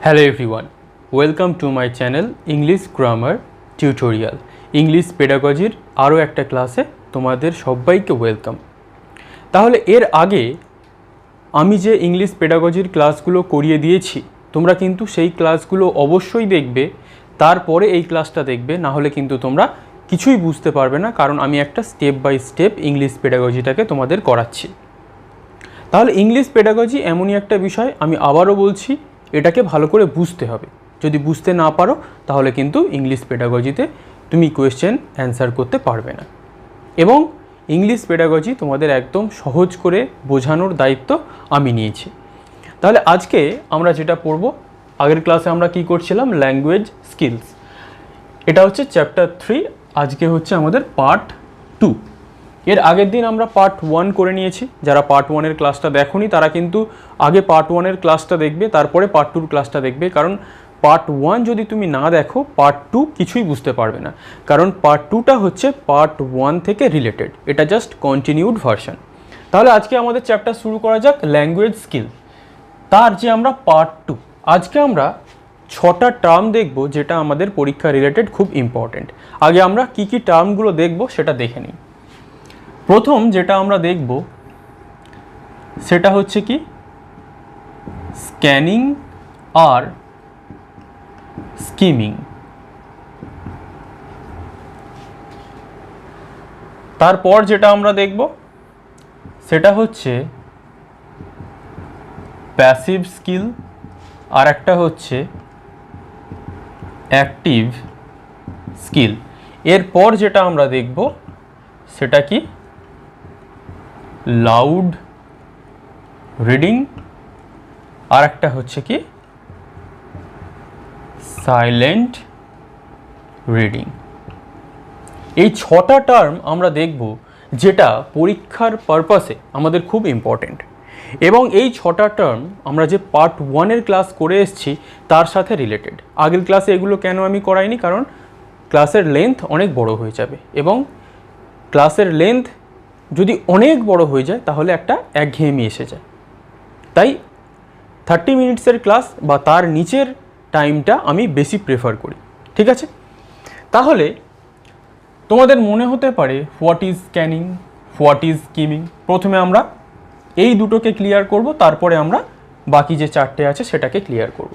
Hello everyone, welcome to my channel English Grammar Tutorial. English Pedagogy আরও একটা ক্লাসে তোমাদের সবাইকে ওয়েলকাম। তাহলে এর আগে আমি যে ইংলিশ পেডাগজির ক্লাসগুলো করিয়ে দিয়েছি তোমরা কিন্তু সেই ক্লাসগুলো অবশ্যই দেখবে, তারপরে এই ক্লাসটা দেখবে, না হলে কিন্তু তোমরা কিছুই বুঝতে পারবে না, কারণ আমি একটা স্টেপ বাই স্টেপ ইংলিশ পেডাগজিটাকে তোমাদের করাচ্ছি। তাহলে ইংলিশ পেডাগজি এমনই একটা বিষয়, আমি আবারও বলছি, এটাকে ভালো করে বুঝতে হবে। যদি বুঝতে না পারো তাহলে কিন্তু ইংলিশ পেডাগজিতে তুমি কোয়েশ্চেন অ্যান্সার করতে পারবে না। এবং ইংলিশ পেডাগজি তোমাদের একদম সহজ করে বোঝানোর দায়িত্ব আমি নিয়েছি। তাহলে আজকে আমরা যেটা পড়ব, আগের ক্লাসে আমরা কি করছিলাম, ল্যাঙ্গুয়েজ স্কিলস। এটা হচ্ছে চ্যাপ্টার 3, আজকে হচ্ছে আমাদের পার্ট 2। এর আগের দিন আমরা পার্ট 1 করে নিয়েছি। যারা পার্ট 1-এর ক্লাসটা দেখোনি তারা কিন্তু আগে পার্ট 1-এর ক্লাসটা দেখবে, তারপরে পার্ট 2-র ক্লাসটা দেখবে, কারণ পার্ট 1 যদি তুমি না দেখো পার্ট 2 কিছুই বুঝতে পারবে না, কারণ পার্ট 2টা হচ্ছে পার্ট 1 থেকে রিলেটেড, এটা জাস্ট কন্টিনিউড ভার্সন। তাহলে আজকে আমাদের চ্যাপ্টার শুরু করা যাক, ল্যাঙ্গুয়েজ স্কিল। তার যে আমরা পার্ট 2, আজকে আমরা 6টা টার্ম দেখব যেটা আমাদের পরীক্ষা রিলেটেড খুব ইম্পর্টেন্ট। আগে আমরা কি কি টার্মগুলো দেখব সেটা দেখে নিই। প্রথম যেটা আমরা দেখব সেটা হচ্ছে কি, স্ক্যানিং আর স্কিমিং। তারপর যেটা আমরা দেখব সেটা হচ্ছে প্যাসিভ স্কিল, আর একটা হচ্ছে অ্যাক্টিভ স্কিল। এরপর যেটা আমরা দেখব সেটা কি, লাউড রিডিং, আর একটা হচ্ছে কি সাইলেন্ট রিডিং। এই 6টা টার্ম আমরা দেখব যেটা পরীক্ষার পারপাসে আমাদের খুব ইম্পর্টেন্ট। এবং এই 6টা টার্ম আমরা যে পার্ট 1-এর ক্লাস করে এসেছি তার সাথে রিলেটেড। আগের ক্লাসে এগুলো কেন আমি করাইনি, কারণ ক্লাসের লেন্থ অনেক বড় হয়ে যাবে, এবং ক্লাসের লেন্থ যদি অনেক বড় হয়ে যায় তাহলে একটা একঘেয়েমি এসে যায়। তাই 30 মিনিটসের ক্লাস বা তার নিচের টাইমটা আমি বেশি প্রেফার করি, ঠিক আছে? তাহলে তোমাদের মনে হতে পারে what is scanning, what is skimming. প্রথমে আমরা এই দুটোকে ক্লিয়ার করব, তারপরে আমরা বাকি যে 4টে আছে সেটাকে ক্লিয়ার করব।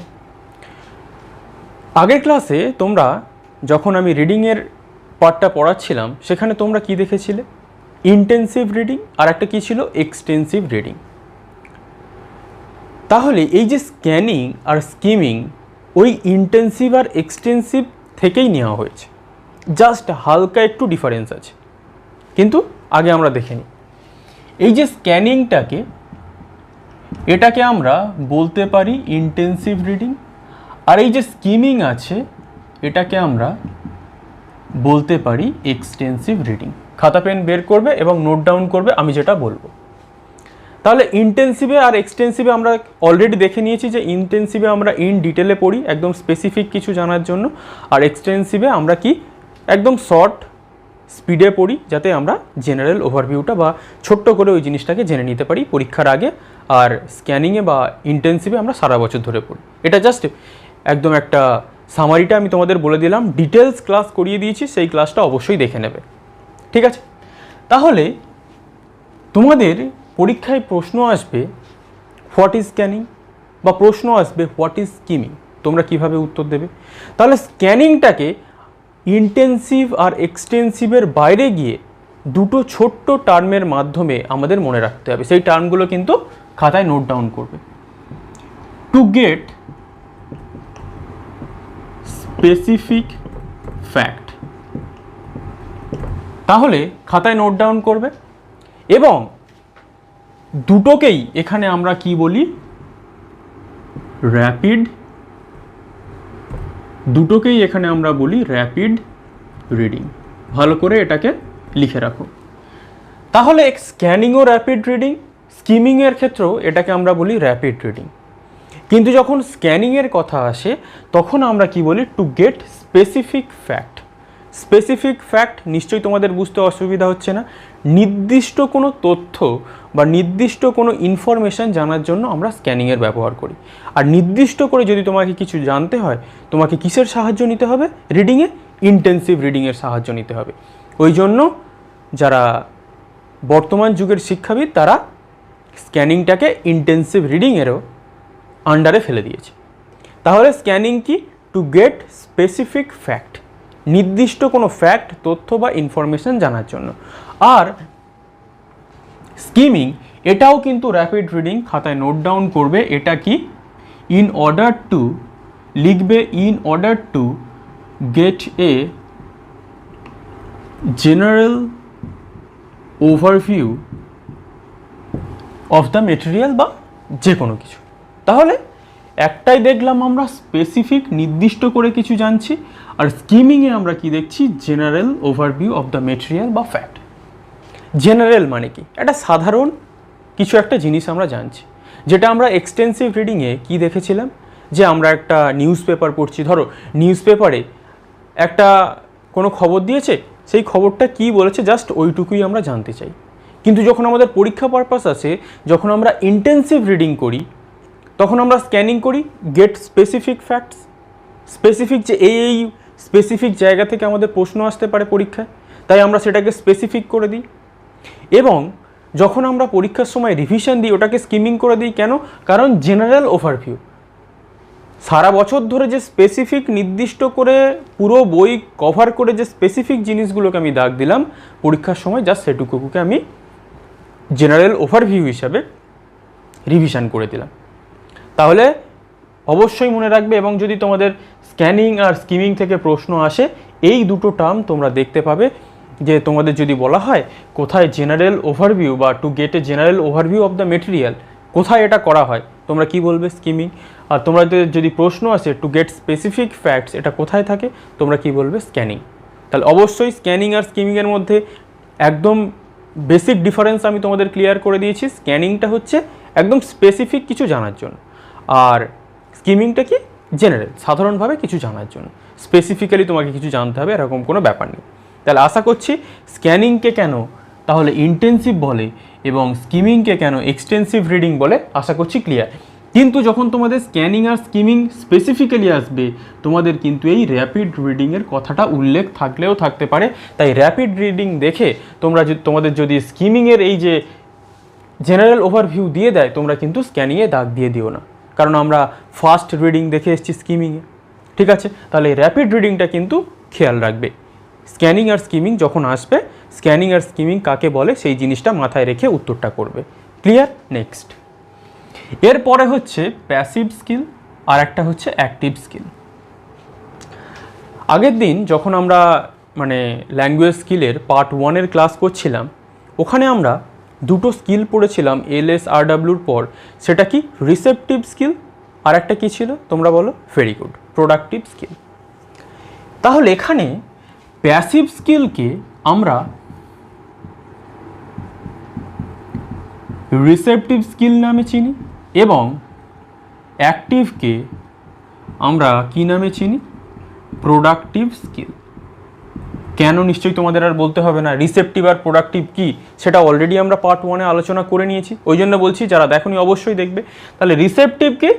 আগের ক্লাসে তোমরা যখন আমি রিডিংয়ের পার্টটা পড়াচ্ছিলাম সেখানে তোমরা কি দেখেছিলে, ইন্টেন্সিভ রিডিং, আর একটা কী ছিল, এক্সটেন্সিভ রিডিং। তাহলে এই যে স্ক্যানিং আর স্কিমিং ওই ইন্টেন্সিভ আর এক্সটেন্সিভ থেকেই নেওয়া হয়েছে, জাস্ট হালকা একটু ডিফারেন্স আছে। কিন্তু আগে আমরা দেখে নিই, এই যে স্ক্যানিংটাকে, এটাকে আমরা বলতে পারি ইন্টেন্সিভ রিডিং, আর এই যে স্কিমিং আছে এটাকে আমরা বলতে পারি এক্সটেন্সিভ রিডিং। খাতা পেন বের করবে এবং নোট ডাউন করবে আমি যেটা বলবো। তাহলে ইন্টেন্সিভে আর এক্সটেন্সিভে আমরা অলরেডি দেখে নিয়েছি যে ইন্টেন্সিভে আমরা ইন ডিটেলে পড়ি একদম স্পেসিফিক কিছু জানার জন্য, আর এক্সটেন্সিভে আমরা কি একদম শর্ট স্পিডে পড়ি যাতে আমরা জেনারেল ওভারভিউটা বা ছোট্ট করে ওই জিনিসটাকে জেনে নিতে পারি পরীক্ষার আগে। আর স্ক্যানিংয়ে বা ইন্টেন্সিভে আমরা সারা বছর ধরে পড়ি। এটা জাস্ট একদম একটা সামারিটা আমি তোমাদের বলে দিলাম, ডিটেলস ক্লাস করিয়ে দিয়েছি, সেই ক্লাসটা অবশ্যই দেখে নেবে, ঠিক আছে? তাহলে তোমাদের পরীক্ষায় প্রশ্ন আসবে হোয়াট ইজ স্ক্যানিং, বা প্রশ্ন আসবে হোয়াট ইজ স্কিমিং, তোমরা কিভাবে উত্তর দেবে? তাহলে স্ক্যানিংটাকে ইন্টেন্সিভ আর এক্সটেন্সিভের বাইরে গিয়ে দুটো ছোট্ট টার্মের মাধ্যমে আমাদের মনে রাখতে হবে। সেই টার্মগুলো কিন্তু খাতায় নোট ডাউন করবে। টু গেট স্পেসিফিক ফ্যাক্ট, তাহলে খাতায় নোট ডাউন করবে। এবং দুটোকেই এখানে আমরা কি বলি, র্যাপিড, দুটোকেই এখানে আমরা বলি র্যাপিড রিডিং। ভালো করে এটাকে লিখে রাখো। তাহলে স্ক্যানিংও র্যাপিড রিডিং, স্কিমিংয়ের ক্ষেত্রেও এটাকে আমরা বলি র্যাপিড রিডিং। কিন্তু যখন স্ক্যানিংয়ের কথা আসে তখন আমরা কি বলি, to get specific fact. Specific fact নিশ্চয়ই তোমাদের বুঝতে অসুবিধা হচ্ছে না, নির্দিষ্ট কোনো তথ্য বা নির্দিষ্ট কোনো ইনফরমেশান জানার জন্য আমরা স্ক্যানিংয়ের ব্যবহার করি। আর নির্দিষ্ট করে যদি তোমাকে কিছু জানতে হয়, তোমাকে কিসের সাহায্য নিতে হবে? রিডিংয়ে, ইন্টেন্সিভ রিডিংয়ের সাহায্য নিতে হবে। ওই জন্য যারা বর্তমান যুগের শিক্ষাবিদ তারা স্ক্যানিংটাকে ইন্টেন্সিভ রিডিংয়েরও আন্ডারে ফেলে দিয়েছে। তাহলে স্ক্যানিং কি? টু গেট স্পেসিফিক ফ্যাক্ট, নির্দিষ্ট কোনো ফ্যাক্ট, তথ্য বা ইনফরমেশান জানার জন্য। আর স্কিমিং এটাও কিন্তু র্যাপিড রিডিং, খাতায় নোট ডাউন করবে। এটা কি? ইন অর্ডার টু, লিখবে in order to get a general overview of the material, বা যে কোনো কিছু। তাহলে একটাই দেখলাম আমরা স্পেসিফিক, নির্দিষ্ট করে কিছু জানছি, আর স্কিমিংয়ে আমরা কি দেখছি? General overview of the material বা ফ্যাক্ট। জেনারেল মানে কি? একটা সাধারণ কিছু একটা জিনিস আমরা জানছি, যেটা আমরা এক্সটেন্সিভ রিডিংয়ে কি দেখেছিলাম, যে আমরা একটা নিউজ পেপার পড়ছি, ধরো নিউজ পেপারে একটা কোনো খবর দিয়েছে, সেই খবরটা কি বলেছে জাস্ট ওইটুকুই আমরা জানতে চাই। কিন্তু যখন আমাদের পরীক্ষা পারপাস আছে, যখন আমরা ইন্টেন্সিভ রিডিং করি, তখন আমরা স্ক্যানিং করি গেট স্পেসিফিক ফ্যাক্টস, স্পেসিফিক যে এই স্পেসিফিক জায়গা থেকে আমাদের প্রশ্ন আসতে পারে পরীক্ষায়, তাই আমরা সেটাকে স্পেসিফিক করে দিই। এবং যখন আমরা পরীক্ষার সময় রিভিশন দিই, ওটাকে স্কিমিং করে দিই। কেন? কারণ জেনারেল ওভারভিউ, সারা বছর ধরে যে স্পেসিফিক, নির্দিষ্ট করে পুরো বই কভার করে যে স্পেসিফিক জিনিসগুলোকে আমি দাগ দিলাম, পরীক্ষার সময় জাস্ট সেটুকুকে আমি জেনারেল ওভারভিউ হিসাবে রিভিশন করে দিলাম। তাহলে অবশ্যই মনে রাখবে, এবং যদি তোমাদের স্ক্যানিং আর স্কিমিং থেকে প্রশ্ন আসে, এই দুটো টার্ম তোমরা দেখতে পাবে, যে তোমাদের যদি বলা হয় কোথায় জেনারেল ওভারভিউ বা to get a general overview of the material, কোথায় এটা করা হয়, তোমরা কি বলবে? স্কিমিং। আর তোমাদের যদি প্রশ্ন আসে টু গেট স্পেসিফিক ফ্যাক্টস, এটা কোথায় থাকে, তোমরা কি বলবে? স্ক্যানিং। তাহলে অবশ্যই স্ক্যানিং আর স্কিমিংয়ের মধ্যে একদম বেসিক ডিফারেন্স আমি তোমাদের ক্লিয়ার করে দিয়েছি। স্ক্যানিংটা হচ্ছে একদম স্পেসিফিক কিছু জানার জন্য, আর স্কিমিংটা কি? জেনারেল, সাধারণভাবে কিছু জানার জন্য। স্পেসিফিক্যালি তোমাকে কিছু জানতে হবে এরকম কোনো ব্যাপার নেই। তাহলে আশা করছি স্ক্যানিংকে কেন তাহলে ইন্টেন্সিভ বলে এবং স্কিমিংকে কেন এক্সটেন্সিভ রিডিং বলে, আশা করছি ক্লিয়ার। কিন্তু যখন তোমাদের স্ক্যানিং আর স্কিমিং স্পেসিফিক্যালি আসবে, তোমাদের কিন্তু এই র্যাপিড রিডিংয়ের কথাটা উল্লেখ থাকলেও থাকতে পারে। তাই র্যাপিড রিডিং দেখে তোমাদের যদি স্কিমিংয়ের এই যে জেনারেল ওভারভিউ দিয়ে দেয়, তোমরা কিন্তু স্ক্যানিংয়ে দাগ দিয়ে দিও না, কারণ আমরা ফাস্ট রিডিং দেখে এসেছি স্কিমিংয়ে। ঠিক আছে? তাহলে র্যাপিড রিডিংটা কিন্তু খেয়াল রাখবে। স্ক্যানিং আর স্কিমিং যখন আসবে, স্ক্যানিং আর স্কিমিং কাকে বলে সেই জিনিসটা মাথায় রেখে উত্তরটা করবে। ক্লিয়ার? নেক্সট, এরপরে হচ্ছে প্যাসিভ স্কিল, আর একটা হচ্ছে অ্যাক্টিভ স্কিল। আগের দিন যখন আমরা ল্যাঙ্গুয়েজ স্কিলের পার্ট 1-এর ক্লাস করছিলাম, ওখানে আমরা দুটো স্কিল পড়েছিলাম LSRWর পর। সেটা কি? রিসেপটিভ স্কিল, আর একটা কী ছিল তোমরা বলো? Very good, productive skill. তাহলে এখানে প্যাসিভ স্কিলকে আমরা রিসেপটিভ স্কিল নামে চিনি, এবং অ্যাক্টিভকে আমরা কি নামে চিনি? Productive skill. কেন নিশ্চয়ই তোমাদের আর বলতে হবে না, রিসেপটিভ আর প্রোডাক্টিভ কি সেটা অলরেডি আমরা পার্ট 1-এ আলোচনা করে নিয়েছি। ওই জন্য বলছি যারা দেখোনি অবশ্যই দেখবে। তাহলে রিসেপটিভকে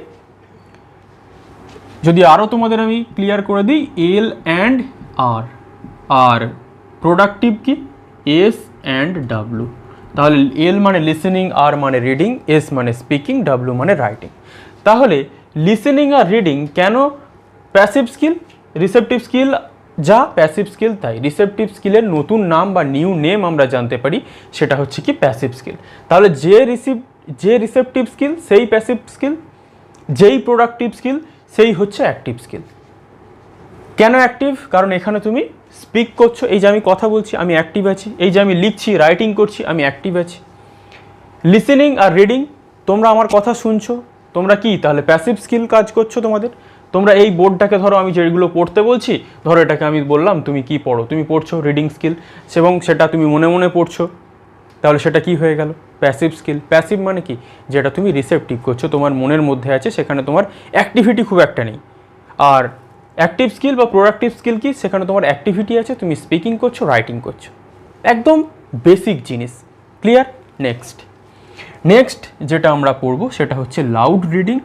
যদি আরও তোমাদের আমি ক্লিয়ার করে দিই, L and R, আর প্রোডাক্টিভ কি? S and W। তাহলে L মানে লিসেনিং, R মানে রিডিং, S মানে স্পিকিং, W মানে রাইটিং। তাহলে লিসেনিং আর রিডিং কেন প্যাসিভ স্কিল? রিসেপটিভ স্কিল যা প্যাসিভ স্কিল তাই। রিসেপটিভ স্কিলের নতুন নাম বা নিউ নেম আমরা জানতে পারি, সেটা হচ্ছে কি? Passive skill. তাহলে যে রিসেপটিভ স্কিল সেই প্যাসিভ স্কিল, যেই প্রোডাক্টিভ স্কিল সেই হচ্ছে অ্যাক্টিভ স্কিল। কেন অ্যাক্টিভ? কারণ এখানে তুমি স্পিক করছো, এই যে আমি কথা বলছি আমি অ্যাক্টিভ আছি, এই যে আমি লিখছি, রাইটিং করছি, আমি অ্যাক্টিভ আছি। লিসেনিং আর রিডিং, তোমরা আমার কথা শুনছো, তোমরা কি তাহলে প্যাসিভ স্কিল কাজ করছো তোমাদের। তোমরা এই বোর্ডটাকে ধরো, আমি যেগুলো পড়তে বলছি, ধরো এটাকে আমি বললাম তুমি কি পড়ো, তুমি পড়ছো রিডিং স্কিল, এবং সেটা তুমি মনে মনে পড়ছো, তাহলে সেটা কি হয়ে গেল? Passive skill. প্যাসিভ মানে কি? যেটা তুমি রিসেপটিভ করছো, তোমার মনের মধ্যে আছে, সেখানে তোমার অ্যাক্টিভিটি খুব একটা নেই। আর অ্যাক্টিভ স্কিল বা প্রোডাক্টিভ স্কিল কি? সেখানে তোমার অ্যাক্টিভিটি আছে, তুমি স্পিকিং করছো, রাইটিং করছো, একদম বেসিক জিনিস। ক্লিয়ার? নেক্সট যেটা আমরা পড়বো সেটা হচ্ছে লাউড রিডিং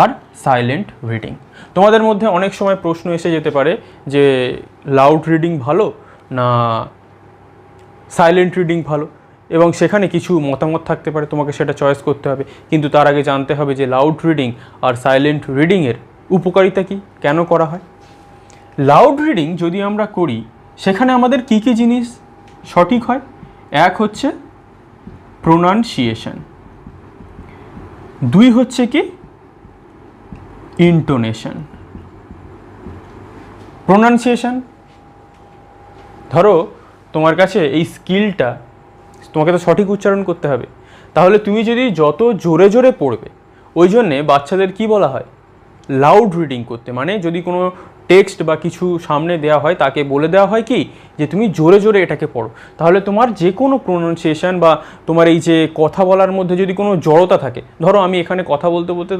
আর সাইলেন্ট রিডিং। তোমাদের মধ্যে অনেক সময় প্রশ্ন এসে যেতে পারে যে লাউড রিডিং ভালো না সাইলেন্ট রিডিং ভালো, এবং সেখানে কিছু মতামত থাকতে পারে, তোমাকে সেটা চয়েস করতে হবে। কিন্তু তার আগে জানতে হবে যে লাউড রিডিং আর সাইলেন্ট রিডিংয়ের উপকারিতা কী, কেন করা হয়। লাউড রিডিং যদি আমরা করি সেখানে আমাদের কী কী জিনিস সঠিক হয়? এক হচ্ছে প্রোনাউন্সিয়েশন, দুই হচ্ছে কি ইন্টোনেশন। প্রোনাউন্সিয়েশন, ধরো তোমার কাছে এই স্কিলটা, তোমাকে তো সঠিক উচ্চারণ করতে হবে, তাহলে তুমি যদি যত জোরে জোরে পড়বে, ওই জন্যে বাচ্চাদের কি বলা হয় লাউড রিডিং করতে। মানে যদি কোনো টেক্সট বা কিছু সামনে দেওয়া হয় তাকে বলে দেওয়া হয় কি যে তুমি জোরে জোরে এটাকে পড়ো, তাহলে তোমার যে কোনো প্রোনাউন্সিয়েশন বা তোমার এই যে কথা বলার মধ্যে যদি কোনো জড়তা থাকে, ধরো আমি এখানে কথা বলতে বলতে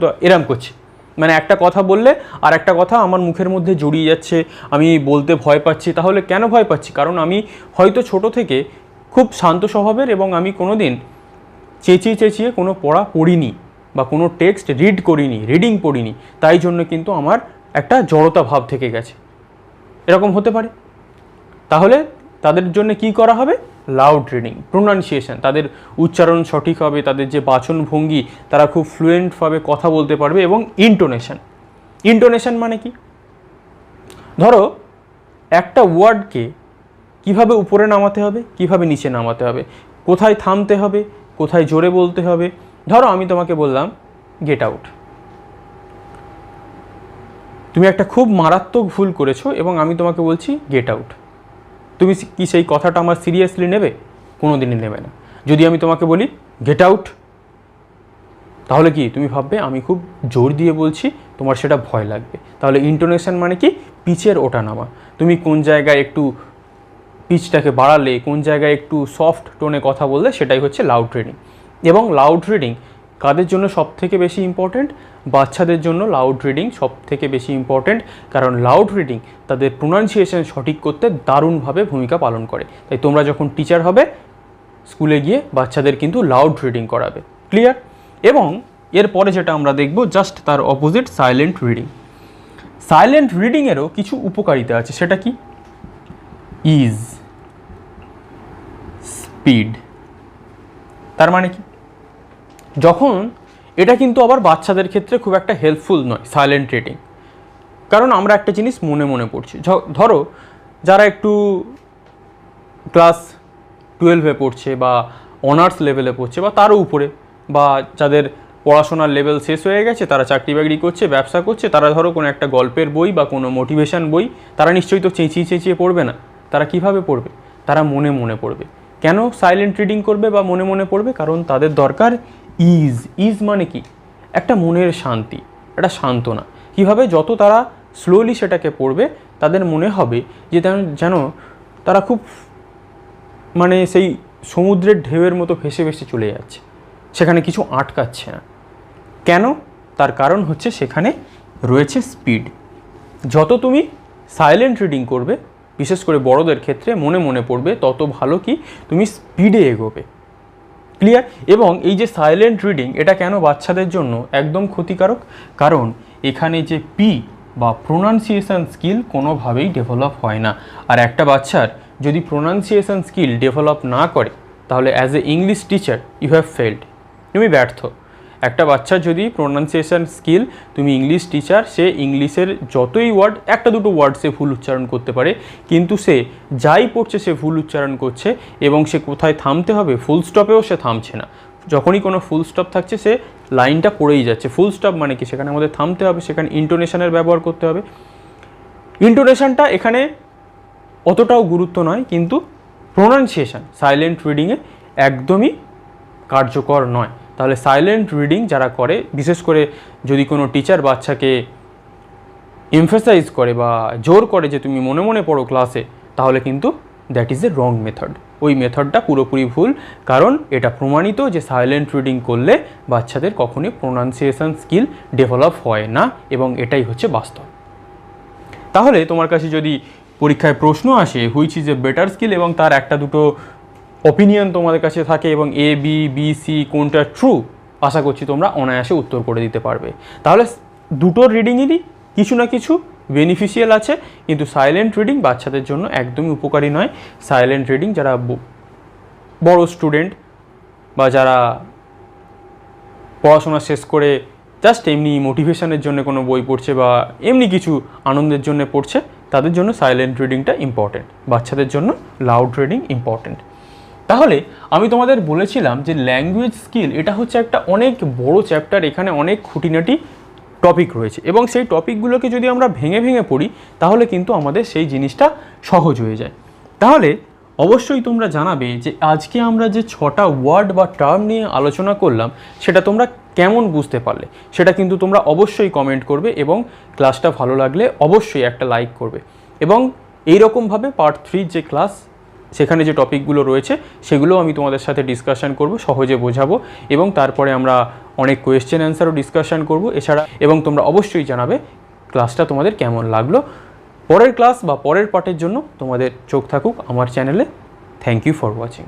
তো এরম করছি, মানে একটা কথা বললে আর একটা কথা আমার মুখের মধ্যে জড়িয়ে যাচ্ছে, আমি বলতে ভয় পাচ্ছি। তাহলে কেন ভয় পাচ্ছি? কারণ আমি হয়তো ছোট থেকে খুব শান্ত স্বভাবের এবং আমি কোনো দিন চেঁচিয়ে চেঁচিয়ে কোনো পড়া পড়িনি বা কোনো টেক্সট রিডিং পড়িনি, তাই জন্য কিন্তু আমার একটা জড়তা ভাব থেকে গেছে, এরকম হতে পারে। তাহলে তাদের জন্য কি করা হবে? লাউড রিডিং, প্রোনাউন্সিয়েশন, তাদের উচ্চারণ সঠিক হবে, তাদের যে বাচন ভঙ্গি, তারা খুব ফ্লুয়েন্টভাবে কথা বলতে পারবে। এবং ইন্টোনেশন মানে কি? ধরো একটা ওয়ার্ডকে কিভাবে উপরে নামাতে হবে, কিভাবে নিচে নামাতে হবে, কোথায় থামতে হবে, কোথায় জোরে বলতে হবে। ধরো আমি তোমাকে বললাম গেট আউট, তুমি একটা খুব মারাত্মক ভুল করেছো এবং আমি তোমাকে বলছি গেট আউট, তুমি কি সেই কথাটা আমার সিরিয়াসলি নেবে? কোনো দিনই নেবে না। যদি আমি তোমাকে বলি গেট আউট, তাহলে কি তুমি ভাববে আমি খুব জোর দিয়ে বলছি, তোমার সেটা ভয় লাগবে। তাহলে ইন্টোনেশন মানে কি? পিচের ওঠা নামা। তুমি কোন জায়গায় একটু পিচটাকে বাড়ালে, কোন জায়গায় একটু সফট টোনে কথা বললে, সেটাই হচ্ছে লাউড রিডিং। এবং লাউড রিডিং কাদের জন্য সব থেকে বেশি ইম্পর্ট্যান্ট? বাচ্চাদের জন্য লাউড রিডিং সব থেকে বেশি ইম্পর্ট্যান্ট, কারণ লাউড রিডিং তাদের প্রোনাউন্সিয়েশন সঠিক করতে দারুণভাবে ভূমিকা পালন করে। তাই তোমরা যখন টিচার হবে স্কুলে গিয়ে বাচ্চাদের কিন্তু লাউড রিডিং করাবে। ক্লিয়ার? এবং এরপরে যেটা আমরা দেখব জাস্ট তার অপোজিট সাইলেন্ট রিডিং। সাইলেন্ট রিডিংয়েরও কিছু উপকারিতা আছে, সেটা কি? Is, speed. তার মানে কি? যখন এটা কিন্তু আবার বাচ্চাদের ক্ষেত্রে খুব একটা হেল্পফুল নয় সাইলেন্ট রিডিং, কারণ আমরা একটা জিনিস মনে মনে পড়ছি। ধরো যারা একটু ক্লাস 12-এ পড়ছে বা অনার্স লেভেলে পড়ছে বা তারও উপরে, বা যাদের পড়াশোনার লেভেল শেষ হয়ে গেছে, তারা চাকরি বাকরি করছে, ব্যবসা করছে, তারা ধরো কোনো একটা গল্পের বই বা কোনো মোটিভেশন বই, তারা নিশ্চয়ই তো চেঁচিয়ে চেঁচিয়ে পড়বে না। তারা কিভাবে পড়বে? তারা মনে মনে পড়বে। কেন সাইলেন্ট রিডিং করবে বা মনে মনে পড়বে? কারণ তাদের দরকার ইজ মানে কি? একটা মনের শান্তি, একটা সান্ত্বনা। কীভাবে? যত তারা স্লোলি সেটাকে পড়বে, তাদের মনে হবে যে যেন তারা খুব মানে সেই সমুদ্রের ঢেউয়ের মতো ভেসে ভেসে চলে যাচ্ছে, সেখানে কিছু আটকাচ্ছে না। কেন? তার কারণ হচ্ছে সেখানে রয়েছে স্পিড। যত তুমি সাইলেন্ট রিডিং করবে, বিশেষ করে বড়দের ক্ষেত্রে মনে মনে পড়বে, তত ভালো কি তুমি স্পিডে এগোবে। ক্লিয়ার? এবং এই যে সাইলেন্ট রিডিং, এটা কেন বাচ্চাদের জন্য একদম ক্ষতিকারক? কারণ এখানে যে পি বা প্রোনাউন্সিয়েশন স্কিল কোনোভাবেই ডেভেলপ হয় না। আর একটা বাচ্চার যদি প্রোনাউন্সিয়েশন স্কিল ডেভেলপ না করে, তাহলে as a English teacher you have failed, তুমি ব্যর্থ। একটা বাচ্চার যদি প্রোনাউন্সিয়েশন স্কিল, তুমি ইংলিশ টিচার, সে ইংলিশের যতই ওয়ার্ড, একটা দুটো ওয়ার্ড সে ভুল উচ্চারণ করতে পারে, কিন্তু সে যাই পড়ছে সে ভুল উচ্চারণ করছে, এবং সে কোথায় থামতে হবে, ফুল স্টপেও সে থামছে না। যখনই কোনো ফুল স্টপ থাকছে সে লাইনটা পড়েই যাচ্ছে। ফুল স্টপ মানে কি? সেখানে আমাদের থামতে হবে, সেখানে ইন্টোনেশনের ব্যবহার করতে হবে। ইন্টোনেশনটা এখানে অতটাও গুরুত্ব নয়, কিন্তু প্রোনাউন্সিয়েশন সাইলেন্ট রিডিংয়ে একদমই কার্যকর নয়। তাহলে সাইলেন্ট রিডিং যারা করে, বিশেষ করে যদি কোনো টিচার বাচ্চাকে এমফাসাইজ করে বা জোর করে যে তুমি মনে মনে পড়ো ক্লাসে, তাহলে কিন্তু that is a wrong method. ওই মেথডটা পুরোপুরি ভুল, কারণ এটা প্রমাণিত যে সাইলেন্ট রিডিং করলে বাচ্চাদের কখনোই প্রোনাউন্সিয়েশন স্কিল ডেভেলপ হয় না, এবং এটাই হচ্ছে বাস্তব। তাহলে তোমার কাছে যদি পরীক্ষায় প্রশ্ন আসে which is a better skill এবং তার একটা দুটো অপিনিয়ন তোমাদের কাছে থাকে এবং এ বি বি সি কোনটা ট্রু, আশা করছি তোমরা অনায়াসে উত্তর করে দিতে পারবে। তাহলে দুটোর রিডিংয়েরই কিছু না কিছু বেনিফিশিয়াল আছে, কিন্তু সাইলেন্ট রিডিং বাচ্চাদের জন্য একদমই উপকারী নয়। সাইলেন্ট রিডিং যারা বড় স্টুডেন্ট বা যারা পড়াশোনা শেষ করে জাস্ট এমনি মোটিভেশনের জন্য কোনো বই পড়ছে বা এমনি কিছু আনন্দের জন্য পড়ছে, তাদের জন্য সাইলেন্ট রিডিংটা ইম্পর্টেন্ট, বাচ্চাদের জন্য লাউড রিডিং ইম্পর্টেন্ট। তাহলে আমি তোমাদের বলেছিলাম যে ল্যাঙ্গুয়েজ স্কিল এটা হচ্ছে একটা অনেক বড় চ্যাপ্টার, এখানে অনেক খুঁটিনাটি টপিক রয়েছে এবং সেই টপিকগুলোকে যদি আমরা ভেঙে ভেঙে পড়ি তাহলে কিন্তু আমাদের সেই জিনিসটা সহজ হয়ে যায়। তাহলে অবশ্যই তোমরা জানাবে যে আজকে আমরা যে 6টা ওয়ার্ড বা টার্ম নিয়ে আলোচনা করলাম সেটা তোমরা কেমন বুঝতে পারলে, সেটা কিন্তু তোমরা অবশ্যই কমেন্ট করবে এবং ক্লাসটা ভালো লাগলে অবশ্যই একটা লাইক করবে। এবং এইরকমভাবে পার্ট 3 যে ক্লাস, সেখানে যে টপিকগুলো রয়েছে সেগুলো আমি তোমাদের সাথে ডিসকাশন করব, সহজে বোঝাবো এবং তারপরে আমরা অনেক কোয়েশ্চেন অ্যান্সারও ডিসকাশন করব এছাড়া। এবং তোমরা অবশ্যই জানাবে ক্লাসটা তোমাদের কেমন লাগলো। পরের ক্লাস বা পরের পার্টের জন্য তোমাদের চোখ থাকুক আমার চ্যানেলে। Thank you for watching.